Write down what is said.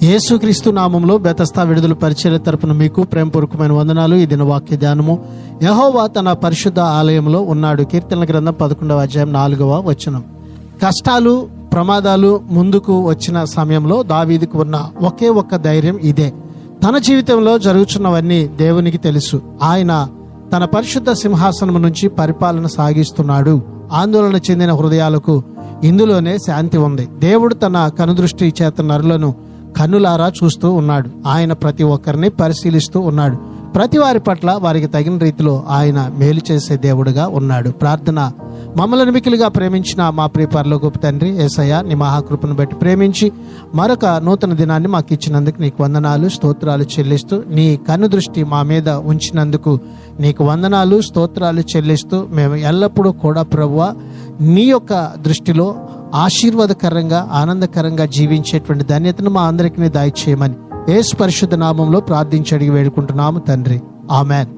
యేసుక్రీస్తు నామంలో బెతస్తా విడుదల పరిచర్య తరపున మీకు ప్రేమపూర్వకమైన వందనాలు. ఈ దిన వాక్య ధ్యానము. యెహోవా తన పరిశుద్ధ ఆలయంలో ఉన్నాడు. కీర్తనల గ్రంథం 11వ అధ్యాయం 4వ వచనం. కష్టాలు, ప్రమాదాలు ముందుకు వచ్చిన సమయంలో దావీదుకు ఉన్న ఒకే ఒక్క ధైర్యం ఇదే. తన జీవితంలో జరుగుతున్నవన్నీ దేవునికి తెలుసు. ఆయన తన పరిశుద్ధ సింహాసనం నుంచి పరిపాలన సాగిస్తున్నాడు. ఆందోళన చెందిన హృదయాలకు ఇందులోనే శాంతి ఉంది. దేవుడు తన కనుదృష్టి చేత నరులను కన్నులారా చూస్తూ ఉన్నాడు. ఆయన ప్రతి ఒక్కరిని పరిశీలిస్తూ ఉన్నాడు. ప్రతి వారి పట్ల వారికి తగిన రీతిలో ఆయన మేలు చేసే దేవుడుగా ఉన్నాడు. ప్రార్థన. మమ్మల్ని మిక్కిలిగా ప్రేమించిన మా ప్రియ పరలోకపు తండ్రి యేసయ్య, నీ మహాకృపను బట్టి ప్రేమించి మరొక నూతన దినాన్ని మాకు ఇచ్చినందుకు నీకు వందనాలు, స్తోత్రాలు చెల్లిస్తూ, నీ కన్ను దృష్టి మా మీద ఉంచినందుకు నీకు వందనాలు, స్తోత్రాలు చెల్లిస్తూ, మేము ఎల్లప్పుడూ కూడా ప్రభువా నీ యొక్క దృష్టిలో ఆశీర్వాదకరంగా, ఆనందకరంగా జీవించేటువంటి ధన్యతను మా అందరికీ దయచేయమని యేసు పరిశుద్ధ నామంలో ప్రార్థించి అడిగి వేడుకుంటున్నాము తండ్రి. ఆమెన్.